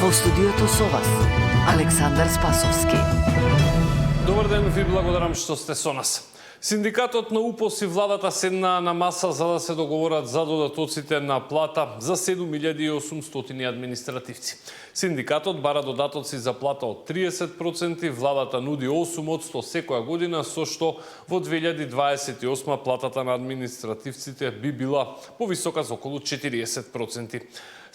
Во студиото со вас, Александар Спасовски. Добар ден, ви благодарам што сте со нас. Синдикатот на УПОС и владата седна на маса за да се договорат за додатоците на плата за 7800 административци. Синдикатот бара додатоци за плата од 30%, владата нуди 8% секоја година, со што во 2028 платата на административците би била повисока за околу 40%.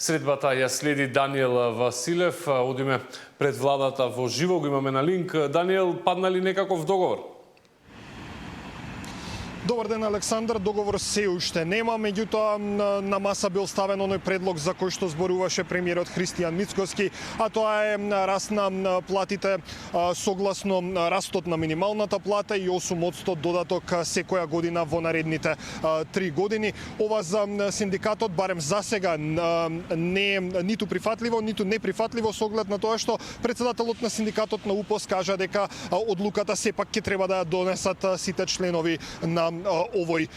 Средбата ја следи Даниел Василев. Одиме пред владата во живо, го имаме на линк. Даниел, падна ли некаков договор? Добар ден, Александар. Договор се уште нема, меѓутоа на маса бил ставен оној предлог за кој што зборуваше премиерот Христијан Мицкоски, а тоа е раст на платите согласно растот на минималната плата и 8% додаток секоја година во наредните 3 години. Ова за синдикатот барем за сега не е ниту прифатливо, ниту неприфатливо со оглед на тоа што председателот на синдикатот на УПОС кажа дека одлуката сепак ќе треба да ја донесат сите членови на овој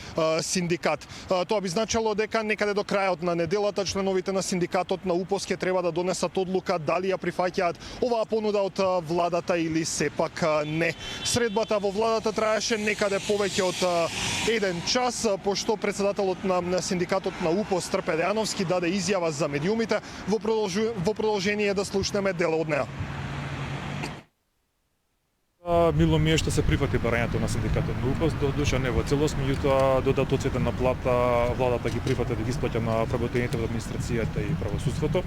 синдикат. Тоа би значило дека некаде до крајот на неделата членовите на синдикатот на упос ќе треба да донесат одлука дали ја прифаќаат оваа понуда од владата или сепак не. Средбата во владата траеше некаде повеќе од 1 час, пошто председателот на синдикатот на УПОС Трпе Дејановски даде изјава за медиумите, во продолжение да слушнеме дел од неа. Мило ми е што се прифати барањето на синдикатот на УПОС, душа не во целост, меѓутоа додатоците на плата владата ги прифати да ги исплаќа на вработените во администрацијата и правосудството.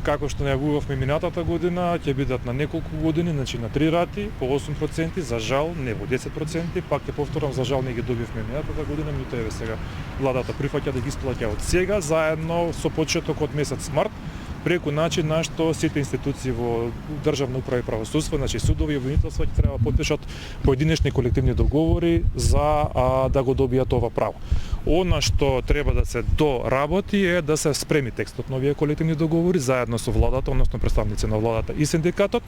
Како што најавувавме минатата година, ќе бидат на неколку години, значи на 3 рати, по 8%, за жал не во 10%, пак ќе повторам, за жал не ги добивме минатата година, меѓутоа еве сега владата прифаќа да ги исплаќа од сега, заедно со почеток од месец март, преку начин на што сите институции во државна управа и правосудство, значи судови и обвинителства ќе треба подпишат поединечни колективни договори за да го добијат ова право. Она што треба да се доработи е да се спреми текстот на овие колективни договори заедно со владата, односно представници на владата и синдикатот,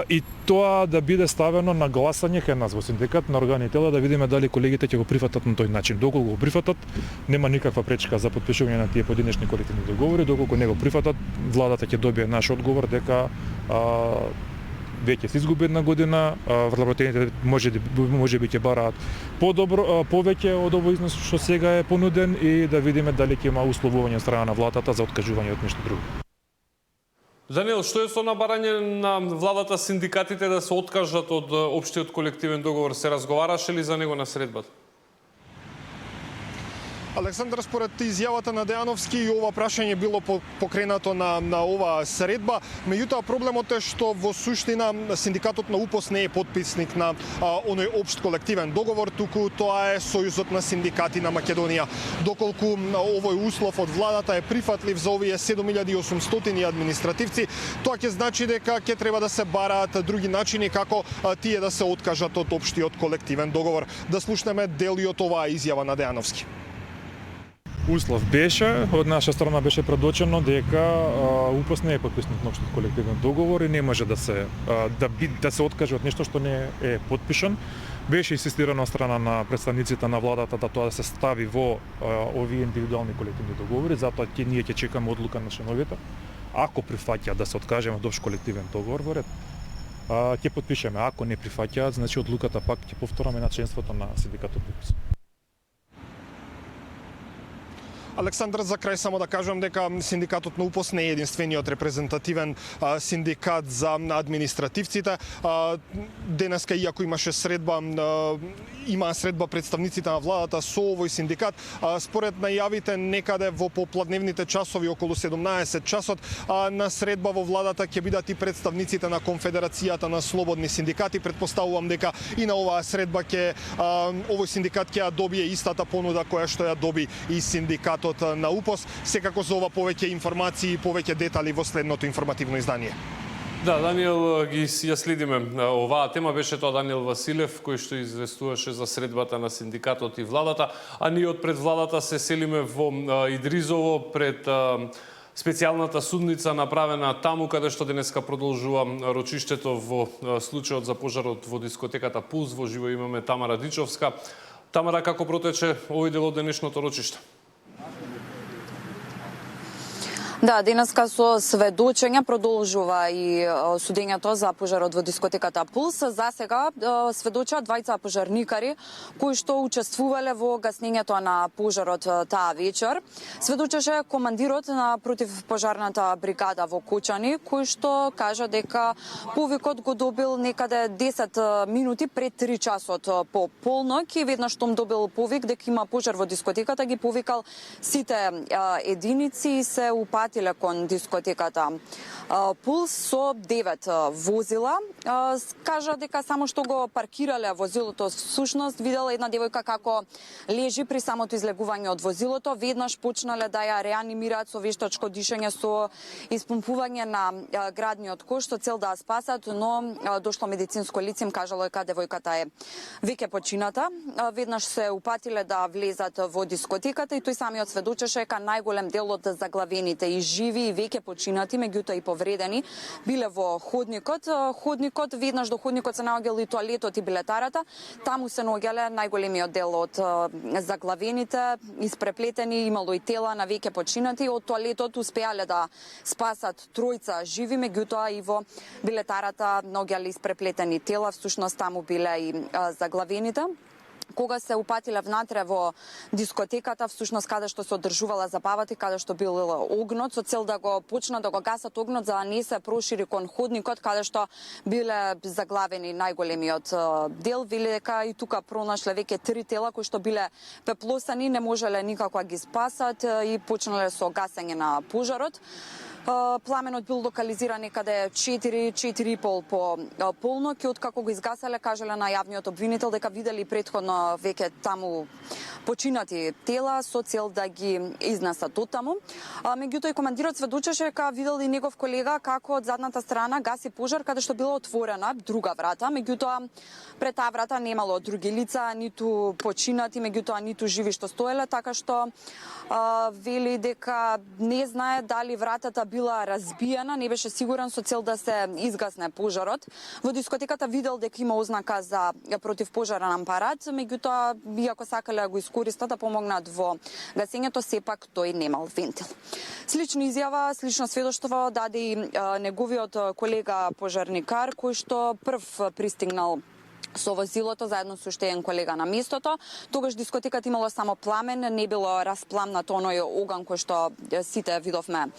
и тоа да биде ставено на гласање кај нас во синдикат на органи и тела да видиме дали колегите ќе го прифатат на тој начин. Доколку го прифатат, нема никаква пречка за подпишување на тие поединечни колективни договори, доколку не го прифатат, владата ќе добие наш одговор дека веќе се изгуби една година, вработените може би ќе бараат повеќе од овој износ што сега е понуден и да видиме дали ќе има условување од страна на владата за откажување од нешто друго. Даниел, што е со набарање на владата синдикатите да се откажат од општиот колективен договор? Се разговараше ли за него на средбата? Александар, според изјавата на Дејановски, и ова прашање било покренато на оваа средба. Меѓутоа, проблемот е што во суштина синдикатот на УПОС не е подписник на оној општ колективен договор, туку тоа е Сојузот на синдикати на Македонија. Доколку овој услов од владата е прифатлив за овие 7800 административци, тоа ќе значи дека ќе треба да се бараат други начини како тие да се откажат од општиот колективен договор. Да слушнеме дел и од оваа изјава на Дејановски. Услов беше, од наша страна беше предочено дека УПОС не е подписник на општиот колективен договор и не може да се откаже од нешто што не е подпишан. Беше инсистирано од страна на представниците на владата да тоа да се стави во овие индивидуални колективни договори, затоа ние ќе чекаме одлука на членовите. Ако прифаќаат да се откажеме од општ колективен договор, во ред, ќе подпишеме. Ако не прифаќаат, значи одлуката пак ќе повтораме на членството на синдикатот УПОС. Александар, за крај само да кажам дека синдикатот на УПОС не е единствениот репрезентативен синдикат за административците. Денеска, иако имаше средба, имаа средба представниците на владата со овој синдикат. Според најавите некаде во попладневните часови, околу 17 часот, на средба во владата ќе бидат и представниците на Конфедерацијата на слободни синдикати. Предпоставувам дека и на оваа средба овој синдикат ќе ја добие истата понуда која што ја доби и синдикат на УПОС. Секако за ова повеќе информации и повеќе детали во следното информативно издание. Да, Даниел, ја следиме оваа тема. Беше тоа Даниел Василев, кој што известуваше за средбата на синдикатот и владата, а ние од пред владата се селиме во Идризово пред специјалната судница направена таму каде што денеска продолжува рочиштето во случајот за пожарот во дискотеката Пулс. Во живо имаме Тамара Дичовска. Тамара, како протече овој дел од денешното рочиште? Да, денеска со сведочења продолжува и судењето за пожарот во дискотеката Пулс. За сега сведочат двајца пожарникари кои што учествувале во гаснењето на пожарот таа вечер. Сведочеше командирот на противпожарната бригада во Кочани, кој што кажа дека повикот го добил некаде 10 минути пред 3 часот по полноќ и веднаш штом добил повик дека има пожар во дискотеката, ги повикал сите единици и се упатиле кон дискотеката Пулс со 9 возила. Кажа дека само што го паркирале возилото, всушност видела една девојка како лежи при самото излегување од возилото, веднаш почнале да ја реанимираат со вештачко дишење, со испумпување на градниот кош со цел да ја спасат, но дошло медицинско лице, им кажало дека девојката е веќе почината. Веднаш се упатиле да влезат во дискотеката и тој самиот сведочеше дека најголем дел од заглавените и живи и веќе починати, меѓутоа и повредени, биле во ходникот. Веднаш до ходникот се наоѓал и тоалетот и билетарата. Таму се наоѓале најголемиот дел од заглавените, испреплетени, имало и тела на веќе починати. Од тоалетот успеале да спасат тројца живи, меѓутоа и во билетарата наоѓале испреплетени тела, всушност таму биле и заглавените. Кога се упатиле внатре во дискотеката, всушност каде што се одржувала забавата и каде што бил огнот, со цел да го почнат да го гасат огнот, за да не се прошири кон ходникот, каде што биле заглавени најголемиот дел. Вели дека и тука пронашле веќе 3 тела кои што биле пеплосани, не можеле никако да ги спасат и почнале со гасење на пожарот. Пламенот бил локализиран некаде 4:30 по полноќ и откако го изгасале, кажале на јавниот обвинител дека видели претходно веќе таму починати тела со цел да ги изнесат од таму. Меѓутоа и командирот сведочеше дека видел и негов колега како од задната страна гаси пожар каде што била отворена друга врата, меѓутоа пред таа врата немало други лица, ниту починати, меѓутоа ниту живи што стоеле, така што вели дека не знае дали вратата била разбиена, не беше сигурен со цел да се изгасне пожарот. Во дискотеката видел дека има ознака за противпожарен апарат, меѓутоа иако сакале да го искористат да помогнат во гасењето, сепак тој немал вентил. Слична изјава, слично сведоштво даде и неговиот колега пожарникар кој што прв пристигнал со возилото заедно со уште еден колега на местото. Тогаш дискотеката имало само пламен, не било распламнат оној оган кој што сите видовме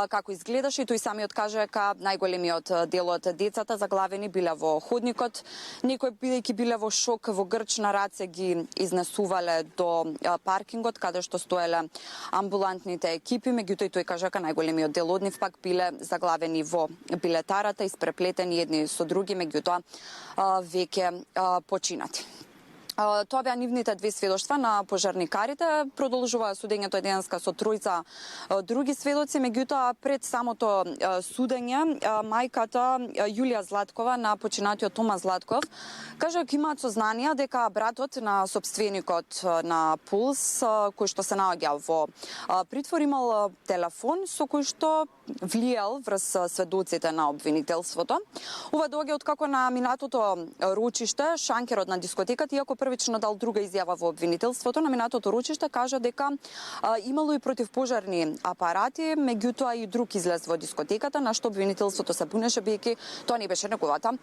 како изгледаше. И тој самиот каже дека најголемиот дел од децата заглавени биле во ходникот. Некои бидејќи биле во шок, во грч на раце ги изнесувале до паркингот каде што стоеле амбулантните екипи, меѓутоа тој каже дека најголемиот дел од нив пак биле заглавени во билетарата, испреплетени едни со други, меѓутоа веќе починати. Тоа беа нивните две сведоштва на пожарникарите. Продолжува судењето денеска со тројца други сведоци, меѓутоа пред самото судење мајката Јулија Златкова на починатиот Тома Златков кажа дека имаат сознанија дека братот на собственикот на Пулс, кој што се наоѓа во притвор, имал телефон со кој што влијал врз сведоците на обвинителството. Ова доаѓа откако на минатото ручиште шанкерот на дискотеката, иако првично дал друга изјава во обвинителството, на минатото ручиште кажа дека имало и противпожарни апарати, меѓутоа и друг излез во дискотеката, на што обвинителството се бунеше бидејќи тоа не беше неговата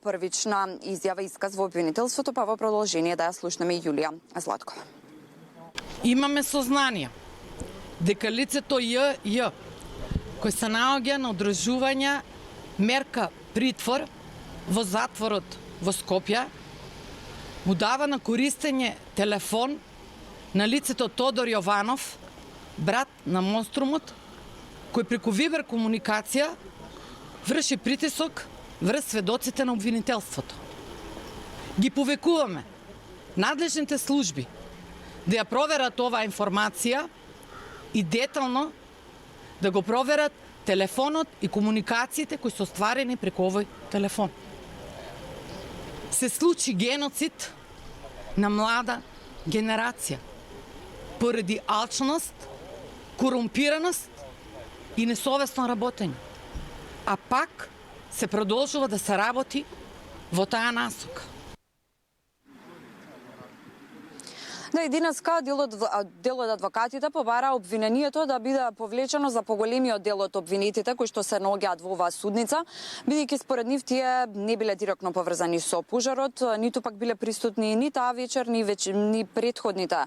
првична изјава, исказ во обвинителството, па во продолжение да ја слушнеме Јулија Златкова. Имаме сознание дека лицето Ј, кој се наоѓа на одржување мерка притвор во затворот во Скопје, му дава на користење телефон на лицето Тодор Јованов, брат на монструмот, кој преку вибер комуникација врши притисок врз сведоците на обвинителството. Ги повекуваме надлежните служби да ја проверат оваа информација и детално да го проверат телефонот и комуникациите кои се остварени преку овој телефон. Се случи геноцид на млада генерација поради алчност, корумпираност и несовесно работење. А пак се продолжува да се работи во таа насока. Да, и денеска дел од адвокатите побара обвинението да биде повлечено за поголемиот дел од обвинетите кои што се наоѓаат во оваа судница, бидејќи според нив тие не биле директно поврзани со пожарот, ниту пак биле присутни ни таа вечер, ни претходните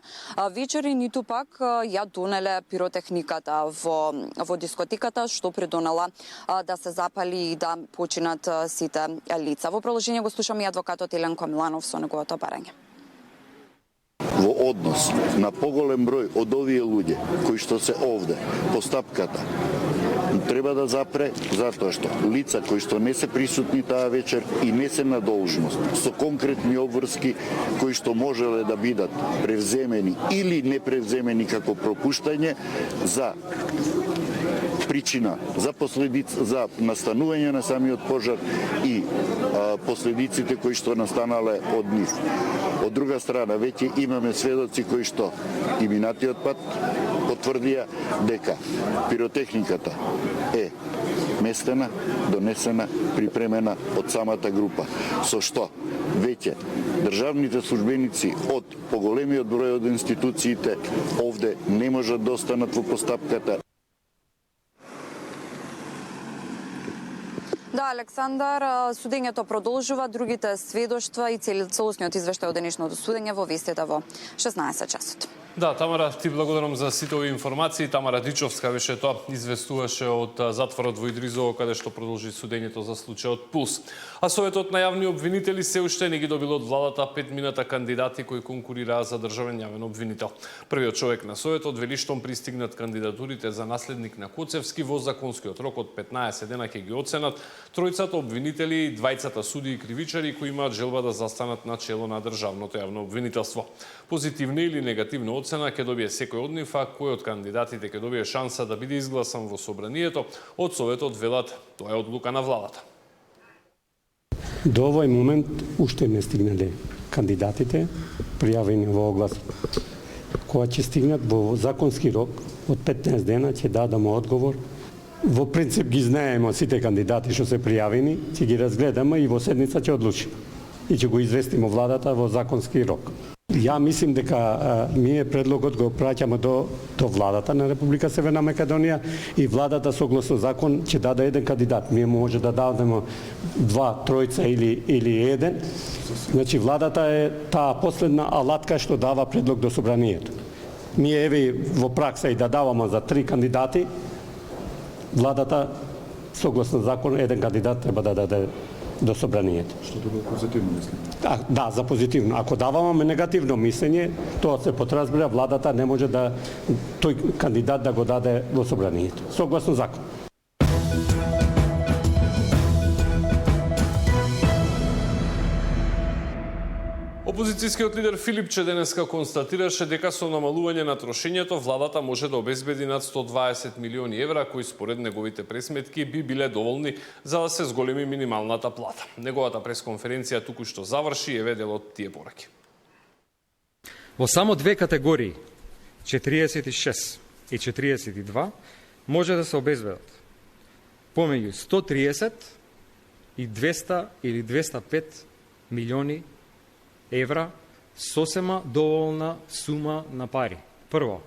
вечери, ниту пак ја донеле пиротехниката во дискотеката, што придонела да се запали и да починат сите лица. Во продолжение го слушаме и адвокатот Еленко Миланов со неговото барање. Во однос на поголем број од овие луѓе кои што се овде, постапката треба да запре затоа што лица кои што не се присутни таа вечер и не се на должност со конкретни обврски кои што можеле да бидат превземени или не превземени како пропуштање за причина, за последица, за настанување на самиот пожар и последиците кои што настанале од нив. Од друга страна, веќе имаме сведоци кои што и минатиот пат потврдија дека пиротехниката е местена, донесена, припремена од самата група, со што веќе државните службеници од поголемиот број од институциите овде не можат да останат во постапката. Да, Александар, судењето продолжува, другите сведоштва и целосниот извештај од денешното судење во вестите во 16 часот. Да, Тамара, ти благодарам за сите овие информации. Тамара Дичовска беше тоа, известуваше од затворот во Идризово, каде што продолжи судењето за случајот Пулс. А Советот на јавни обвинители се уште не ги добил од владата 5 мината кандидати кои конкурираа за државен јавен обвинител. Првиот човек на Советот вели штом пристигнат кандидатурите за наследник на Коцевски во законскиот рок од 15 дена ќе ги оценат тројцата обвинители и двајцата суди и кривичари кои имаат желба да застанат на чело на државното јавно обвинителство. Позитивна или негативна оцена ќе добие секој од нив, а кој од кандидатите ќе добие шанса да биде изгласан во собранието, од Советот велат тоа е одлука на владата. До овој момент уште не стигнале кандидатите пријавени во оглас. Кога ќе стигнат во законски рок од 15 дена ќе дадаме одговор. Во принцип ги знаеме сите кандидати што се пријавени, ќе ги разгледаме и во седница ќе одлучиме. И ќе го известиме владата во законски рок. Ја мислим дека ние предлогот го праќаме до владата на Република Северна Македонија и владата согласно закон ќе даде еден кандидат. Ние може да дадеме два, тројца или еден. Значи владата е таа последна алатка што дава предлог до собранието. Ние еве во пракса и да даваме за 3 кандидати, владата согласно закон еден кандидат треба да даде до собранието. Што тоа позитивно мислење? Да, за позитивно. Ако даваме негативно мислење, тоа се потразбира, владата не може да тој кандидат да го даде во собранието. Согласно закон. Опозицијскиот лидер Филипче денеска констатираше дека со намалување на трошењето владата може да обезбеди над 120 милиони евра кои според неговите пресметки би биле доволни за да се зголеми минималната плата. Неговата пресконференција току-што заврши и еве дел од тие пораки. Во само две категории, 46 и 42, може да се обезбедат помеѓу 130 и 200 или 205 милиони евра, сосема доволна сума на пари. Прво,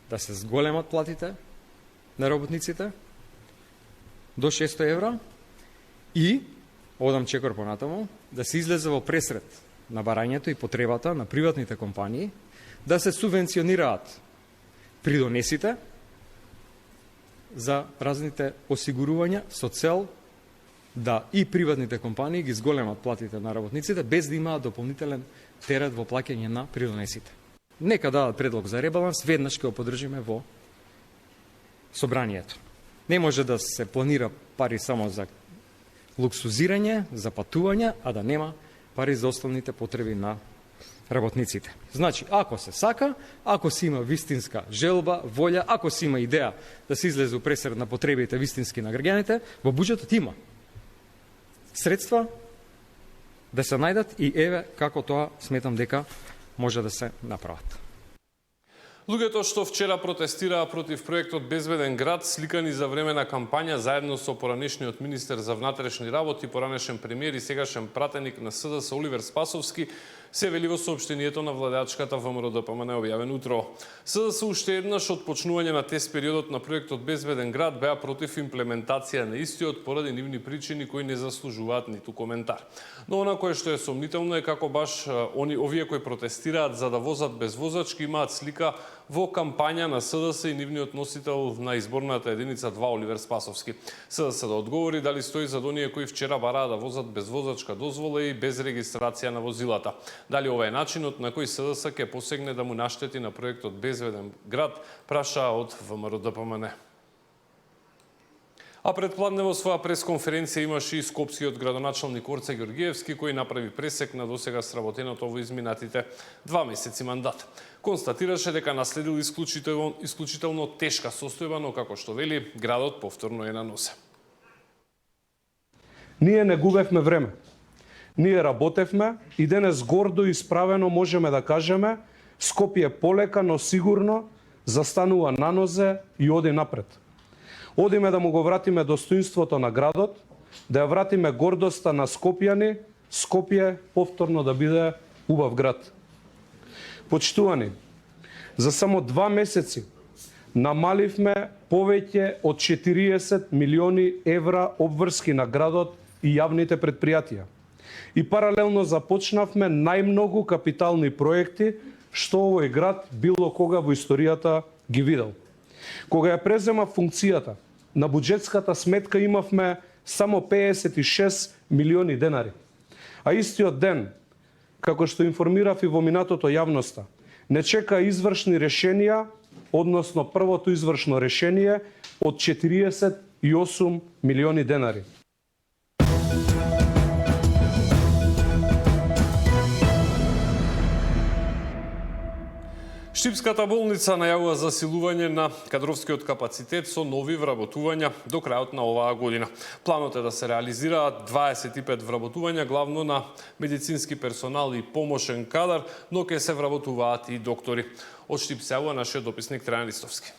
да се зголемат платите на работниците до 600 евра и, одам чекор понатаму, да се излезе во пресред на барањето и потребата на приватните компании да се субвенционираат придонесите за разните осигурувања со цел да и приватните компании ги зголемат платите на работниците без да имаат дополнителен терет во плаќање на придонесите. Нека дадат предлог за ребаланс, веднаш ќе го поддржиме во собранието. Не може да се планира пари само за луксузирање, за патување, а да нема пари за основните потреби на работниците. Значи, ако се сака, ако си има вистинска желба, волја, ако си има идеја да се излезе у пресред на потребите вистински на граѓаните, во буџетот има средства да се најдат и еве како тоа сметам дека може да се направат. Луѓето што вчера протестираа против проектот Безбеден град, сликани за време на кампања заедно со поранешниот министер за внатрешни работи, поранешен премиер и сегашен пратеник на СДС Оливер Спасовски, Се вели во соопштението на владеачката ВМРО-ДПМН објавен утро. СДС уште еднаш од почнување на тест периодот на проектот Безбеден град беа против имплементација на истиот поради нивни причини кои не заслужуваат ниту коментар. Но она кое што е сомнително е како баш овие кои протестираат за да возат без возачки имаат слика во кампања на СДС и нивниот носител на изборната единица 2 Оливер Спасовски. СДС да одговори дали стои зад оние кои вчера бараа да возат без возачка дозвола и без регистрација на возилата. Дали ова е начинот на кој СДС ќе посегне да му наштети на проектот Безбеден град, праша од ВМРО-ДПМН. А предпладне во своја пресконференција имаше и скопскиот градоначалник Орце Ѓоргиевски, кој направи пресек на досега сработеното во изминатите 2 месеци мандат. Констатираше дека наследил исклучително тешка состојба, но како што вели, градот повторно е на носе. Ние не губевме време. Ние работевме и денес гордо и исправено можеме да кажеме Скопје полека, но сигурно застанува на нозе и оди напред. Одиме да му го вратиме достоинството на градот, да ја вратиме гордоста на скопјани, Скопје повторно да биде убав град. Почитувани, за само 2 месеци намаливме повеќе од 40 милиони евра обврски на градот и јавните предпријатија. И паралелно започнавме најмногу капитални проекти што овој град било кога во историјата ги видел. Кога ја презема функцијата, на буџетската сметка имавме само 56 милиони денари. А истиот ден, како што информирав и во минатото јавноста, не чека извршни решенија, односно првото извршно решение од 48 милиони денари. Штипската болница најавува засилување на кадровскиот капацитет со нови вработувања до крајот на оваа година. Планот е да се реализираат 25 вработувања, главно на медицински персонал и помошен кадар, но ќе се вработуваат и доктори. Од Штип се јавува нашиот дописник Трајан Ристовски.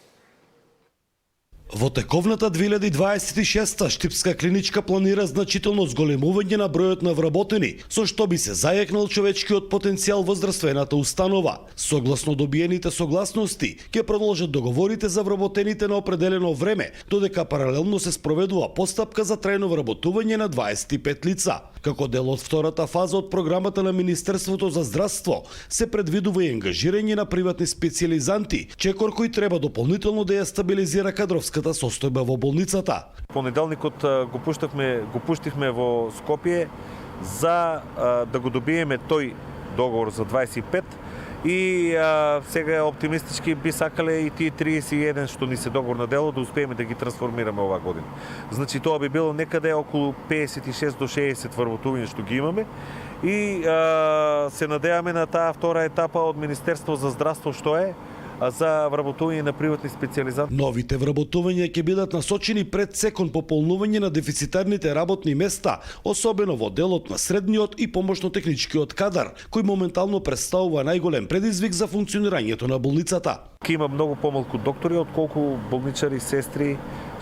Во тековната 2026 Штипска клиничка планира значително зголемување на бројот на вработени, со што би се зајакнал човечкиот потенцијал во здравствената установа. Согласно добиените согласности, ќе продолжат договорите за вработените на определено време, додека паралелно се спроведува постапка за трајно вработување на 25 лица. Како дел од втората фаза од програмата на Министерството за здравство, се предвидува и ангажирање на приватни специјализанти, чекор кој треба дополнително да ја стабилизира кадровската состојба во болницата. Понеделникот го пуштивме во Скопје за да го добиеме тој договор за 25 и сега оптимистички би сакале и тие 31 што ни се договор на дело да успееме да ги трансформираме оваа година. Значи тоа би било некаде околу 56 до 60 вработувања што ги имаме и се надеваме на таа втора етапа од Министерство за здравство што е за вработување на приватни специјализанти. Новите вработувања ќе бидат насочени пред се кон пополнување на дефицитарните работни места, особено во делот на средниот и помошно-техничкиот кадар, кој моментално представува најголем предизвик за функционирањето на болницата. Ке има многу помалку доктори отколку болничари, сестри,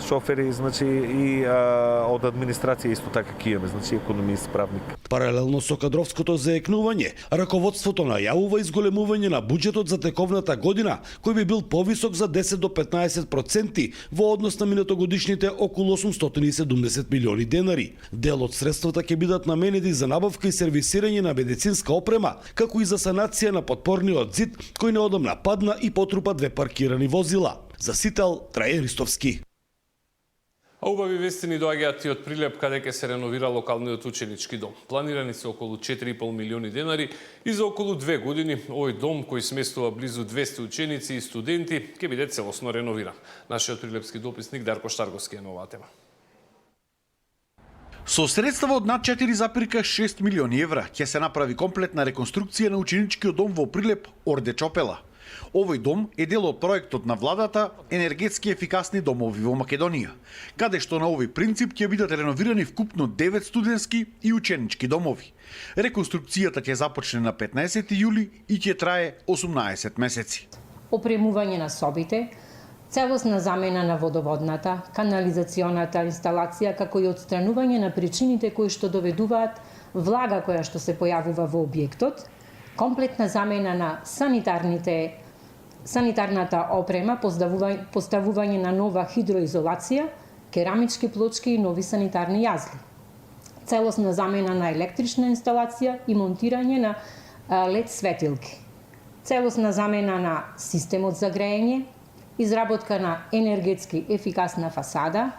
шофери, значи и од администрација исто така ке имаме, значи економист, правник. Паралелно со кадровското заекнување, раководството најавува изголемување на буџетот за тековната година, кој би бил повисок за 10 до 15% во однос на минатогодишните околу 870 милиони денари. Дел од средствата ќе бидат наменети за набавка и сервисирање на медицинска опрема, како и за санација на подпорниот зид кој неодамна падна и потрупа 2 паркирани возила. За Сител, Трајан Ристовски. А убави вести ни доаѓаат и од Прилеп, каде ќе се реновира локалниот ученички дом. Планирани се околу 4,5 милиони денари и за околу 2 години овој дом, кој сместува близу 200 ученици и студенти, ќе биде целосно реновиран. Нашиот прилепски дописник Дарко Штарговски е на оваа тема. Со средства од над 4,6 милиони евра ќе се направи комплетна реконструкција на ученичкиот дом во Прилеп Орде Чопела. Овој дом е дел од проектот на владата Енергетски ефикасни домови во Македонија, каде што на овој принцип ќе бидат реновирани вкупно 9 студентски и ученички домови. Реконструкцијата ќе започне на 15 јули и ќе трае 18 месеци. Опремување на собите, целосна замена на водоводната, канализационата инсталација, како и отстранување на причините кои што доведуваат влага која што се појавува во објектот, комплетна замена на санитарната опрема, поставување на нова хидроизолација, керамички плочки и нови санитарни јазли. Целосна замена на електрична инсталација и монтирање на LED светилки. Целосна замена на системот за грејење, изработка на енергетски ефикасна фасада,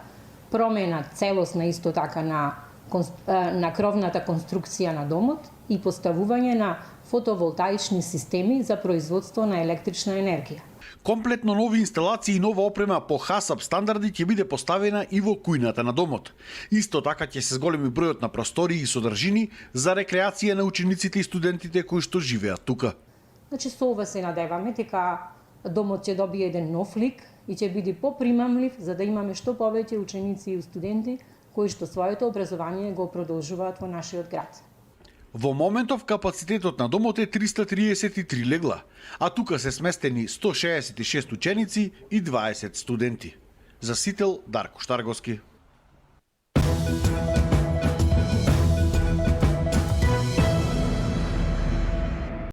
промена целосна исто така на кровната конструкција на домот и поставување на фотоволтаични системи за производство на електрична енергија. Комплетно нови инсталации и нова опрема по ХАСАП стандарди ќе биде поставена и во кујната на домот. Исто така ќе се зголеми бројот на простории и содржини за рекреација на учениците и студентите кои што живеат тука. Значи со ова се надеваме дека домот ќе добие еден нов лик и ќе биде попримамлив за да имаме што повеќе ученици и студенти кои што своето образование го продолжуваат во нашиот град. Во моментов капацитетот на домот е 333 легла, а тука се сместени 166 ученици и 20 студенти. За Сител, Дарко Штарговски.